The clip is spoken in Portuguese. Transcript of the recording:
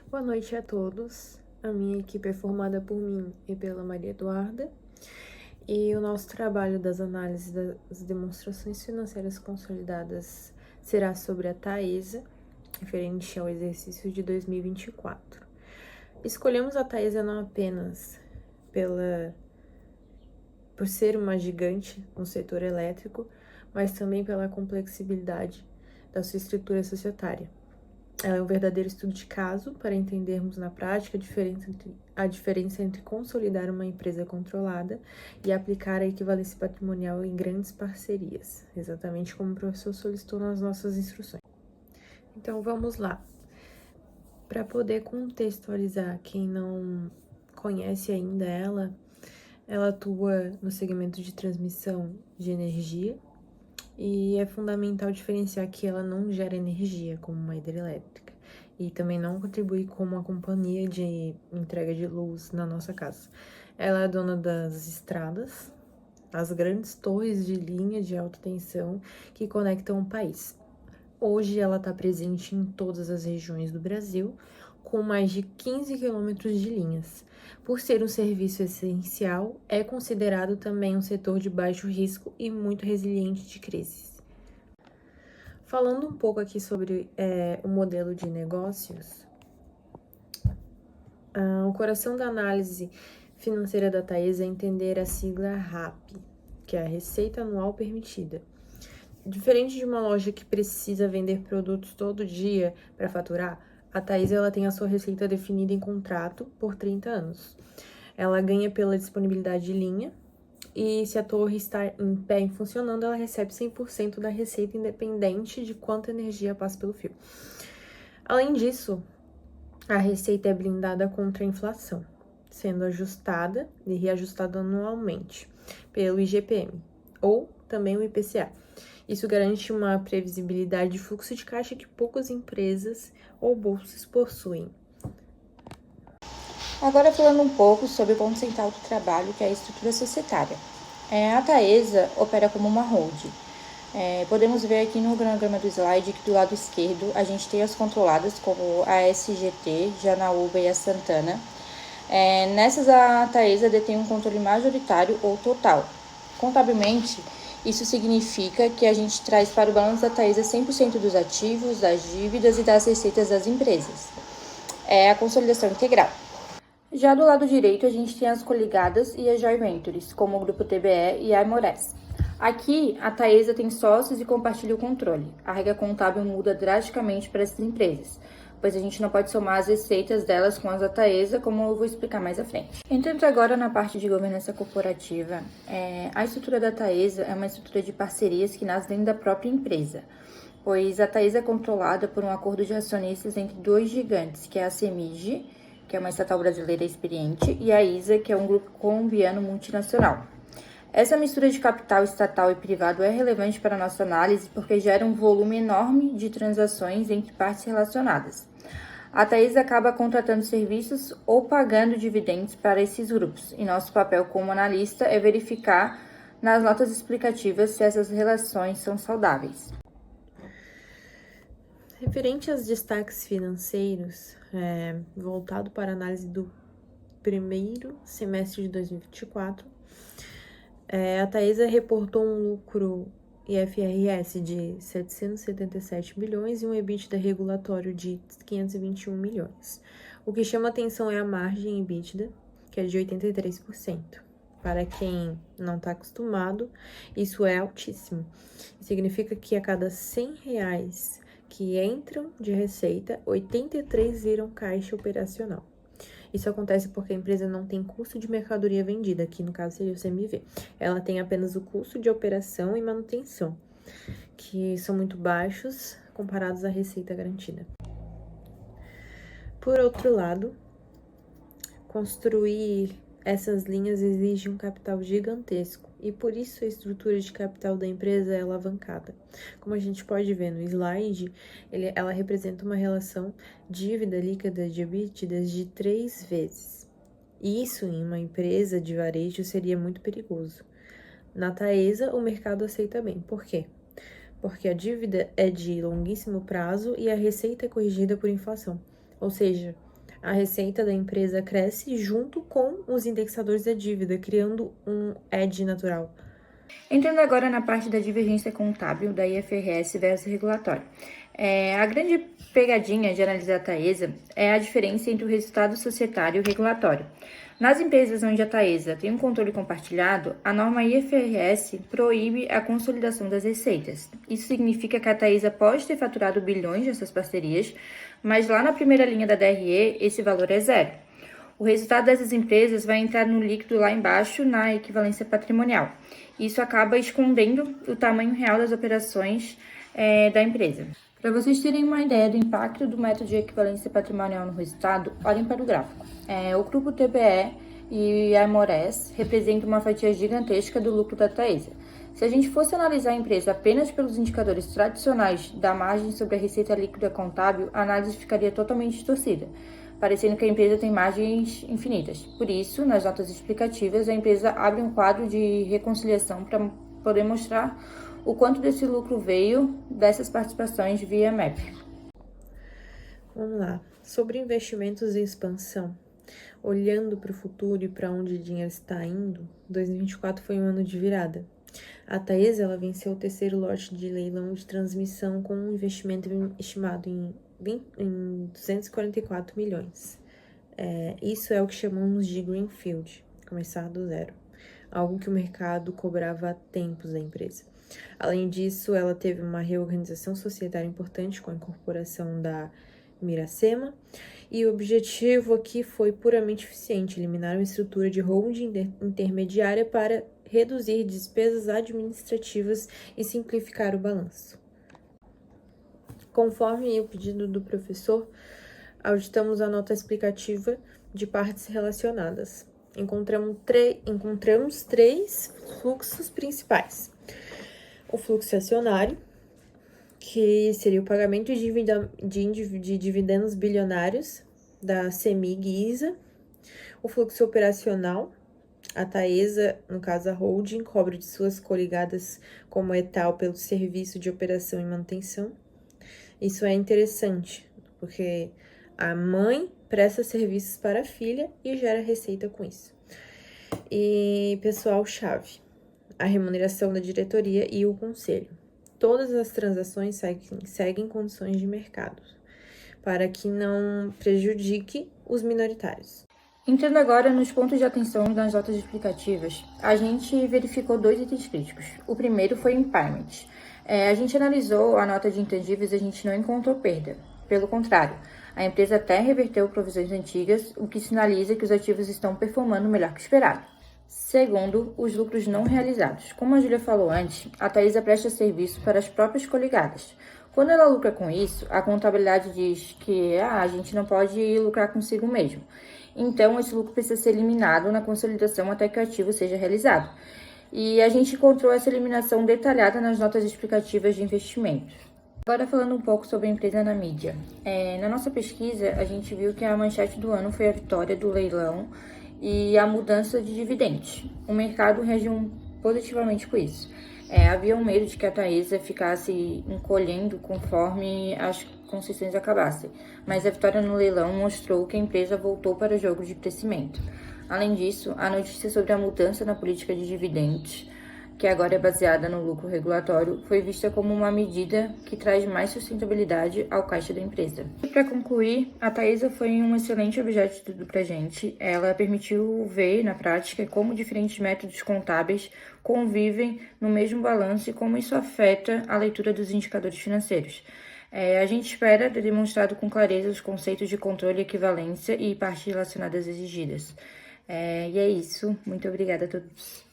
Boa noite a todos. A minha equipe é formada por mim e pela Maria Eduarda. E o nosso trabalho das análises das demonstrações financeiras consolidadas será sobre a Taesa, referente ao exercício de 2024. Escolhemos a Taesa não apenas por ser uma gigante no setor elétrico, mas também pela complexibilidade da sua estrutura societária. Ela é um verdadeiro estudo de caso para entendermos na prática a diferença entre consolidar uma empresa controlada e aplicar a equivalência patrimonial em grandes parcerias, exatamente como o professor solicitou nas nossas instruções. Então, vamos lá. Para poder contextualizar quem não conhece ainda ela atua no segmento de transmissão de energia e é fundamental diferenciar que ela não gera energia como uma hidrelétrica e também não contribui como uma companhia de entrega de luz na nossa casa. Ela é dona das estradas, as grandes torres de linha de alta tensão que conectam o país. Hoje ela está presente em todas as regiões do Brasil, com mais de 15 quilômetros de linhas. Por ser um serviço essencial, é considerado também um setor de baixo risco e muito resiliente de crises. Falando um pouco aqui sobre o modelo de negócios, o coração da análise financeira da Taesa é entender a sigla RAP, que é a Receita Anual Permitida. Diferente de uma loja que precisa vender produtos todo dia para faturar, a Taesa ela tem a sua receita definida em contrato por 30 anos. Ela ganha pela disponibilidade de linha e se a torre está em pé e funcionando, ela recebe 100% da receita independente de quanta energia passa pelo fio. Além disso, a receita é blindada contra a inflação, sendo ajustada e reajustada anualmente pelo IGPM ou também o IPCA. Isso garante uma previsibilidade de fluxo de caixa que poucas empresas ou bolsas possuem. Agora falando um pouco sobre o ponto central do trabalho, que é a estrutura societária. A Taesa opera como uma holding. Podemos ver aqui no cronograma do slide que do lado esquerdo a gente tem as controladas como a SGT, Janaúba e a Santana. Nessas a Taesa detém um controle majoritário ou total. Contabilmente, isso significa que a gente traz para o balanço da Taesa 100% dos ativos, das dívidas e das receitas das empresas. É a consolidação integral. Já do lado direito, a gente tem as coligadas e as joint ventures, como o Grupo TBE e a Amores. Aqui, a Taesa tem sócios e compartilha o controle. A regra contábil muda drasticamente para essas empresas, pois a gente não pode somar as receitas delas com as da Taesa, como eu vou explicar mais à frente. Entrando agora na parte de governança corporativa, a estrutura da Taesa é uma estrutura de parcerias que nasce dentro da própria empresa, pois a Taesa é controlada por um acordo de acionistas entre dois gigantes, que é a CEMIG, que é uma estatal brasileira experiente, e a ISA, que é um grupo colombiano multinacional. Essa mistura de capital estatal e privado é relevante para a nossa análise porque gera um volume enorme de transações entre partes relacionadas. A Taesa acaba contratando serviços ou pagando dividendos para esses grupos, e nosso papel como analista é verificar nas notas explicativas se essas relações são saudáveis. Referente aos destaques financeiros, voltado para a análise do primeiro semestre de 2024, a Taesa reportou um lucro IFRS de 777 milhões e um EBITDA regulatório de 521 milhões. O que chama atenção é a margem EBITDA, que é de 83%. Para quem não está acostumado, isso é altíssimo. Significa que a cada R$100 que entram de receita, 83 viram caixa operacional. Isso acontece porque a empresa não tem custo de mercadoria vendida, que no caso seria o CMV. Ela tem apenas o custo de operação e manutenção, que são muito baixos comparados à receita garantida. Por outro lado, construir essas linhas exige um capital gigantesco e por isso a estrutura de capital da empresa é alavancada. Como a gente pode ver no slide, ela representa uma relação dívida líquida de EBITDA de 3 vezes. Isso em uma empresa de varejo seria muito perigoso. Na Taesa, o mercado aceita bem. Por quê? Porque a dívida é de longuíssimo prazo e a receita é corrigida por inflação. Ou seja, A receita da empresa cresce junto com os indexadores da dívida, criando um hedge natural. Entrando agora na parte da divergência contábil da IFRS versus regulatório. A grande pegadinha de analisar a Taesa é a diferença entre o resultado societário e o regulatório. Nas empresas onde a Taesa tem um controle compartilhado, a norma IFRS proíbe a consolidação das receitas. Isso significa que a Taesa pode ter faturado bilhões dessas parcerias, mas lá na primeira linha da DRE, esse valor é zero. O resultado dessas empresas vai entrar no líquido lá embaixo, na equivalência patrimonial. Isso acaba escondendo o tamanho real das operações da empresa. Para vocês terem uma ideia do impacto do método de equivalência patrimonial no resultado, olhem para o gráfico. O grupo TBE e a Amores representam uma fatia gigantesca do lucro da Taesa. Se a gente fosse analisar a empresa apenas pelos indicadores tradicionais da margem sobre a receita líquida contábil, a análise ficaria totalmente distorcida, parecendo que a empresa tem margens infinitas. Por isso, nas notas explicativas, a empresa abre um quadro de reconciliação para poder mostrar o quanto desse lucro veio dessas participações via MEP. Vamos lá. Sobre investimentos e expansão. Olhando para o futuro e para onde o dinheiro está indo, 2024 foi um ano de virada. A Taesa, ela venceu o terceiro lote de leilão de transmissão com um investimento estimado em 244 milhões. Isso é o que chamamos de Greenfield, começar do zero. Algo que o mercado cobrava há tempos da empresa. Além disso, ela teve uma reorganização societária importante com a incorporação da Miracema, e o objetivo aqui foi puramente eficiente, eliminar uma estrutura de holding intermediária para reduzir despesas administrativas e simplificar o balanço. Conforme o pedido do professor, auditamos a nota explicativa de partes relacionadas. Encontramos três fluxos principais. O fluxo acionário, que seria o pagamento de dividendos bilionários da CEMIG e ISA. O fluxo operacional, a Taesa, no caso a holding, cobra de suas coligadas como etal pelo serviço de operação e manutenção. Isso é interessante, porque a mãe presta serviços para a filha e gera receita com isso. E pessoal-chave, a remuneração da diretoria e o conselho. Todas as transações seguem condições de mercado, para que não prejudique os minoritários. Entrando agora nos pontos de atenção das notas explicativas, a gente verificou 2 itens críticos. O primeiro foi impairment. A gente analisou a nota de intangíveis e a gente não encontrou perda. Pelo contrário, a empresa até reverteu provisões antigas, o que sinaliza que os ativos estão performando melhor que esperado. Segundo, os lucros não realizados. Como a Júlia falou antes, a Taesa presta serviço para as próprias coligadas. Quando ela lucra com isso, a contabilidade diz que a gente não pode lucrar consigo mesmo. Então, esse lucro precisa ser eliminado na consolidação até que o ativo seja realizado. E a gente encontrou essa eliminação detalhada nas notas explicativas de investimentos. Agora falando um pouco sobre a empresa na mídia. Na nossa pesquisa, a gente viu que a manchete do ano foi a vitória do leilão e a mudança de dividendos. O mercado reagiu positivamente com isso. Havia um medo de que a Taesa ficasse encolhendo conforme as concessões acabassem, mas a vitória no leilão mostrou que a empresa voltou para o jogo de crescimento. Além disso, a notícia sobre a mudança na política de dividendos, que agora é baseada no lucro regulatório, foi vista como uma medida que traz mais sustentabilidade ao caixa da empresa. E para concluir, a Taesa foi um excelente objeto de estudo para a gente. Ela permitiu ver na prática como diferentes métodos contábeis convivem no mesmo balanço e como isso afeta a leitura dos indicadores financeiros. A gente espera ter demonstrado com clareza os conceitos de controle, equivalência e partes relacionadas exigidas. E é isso. Muito obrigada a todos.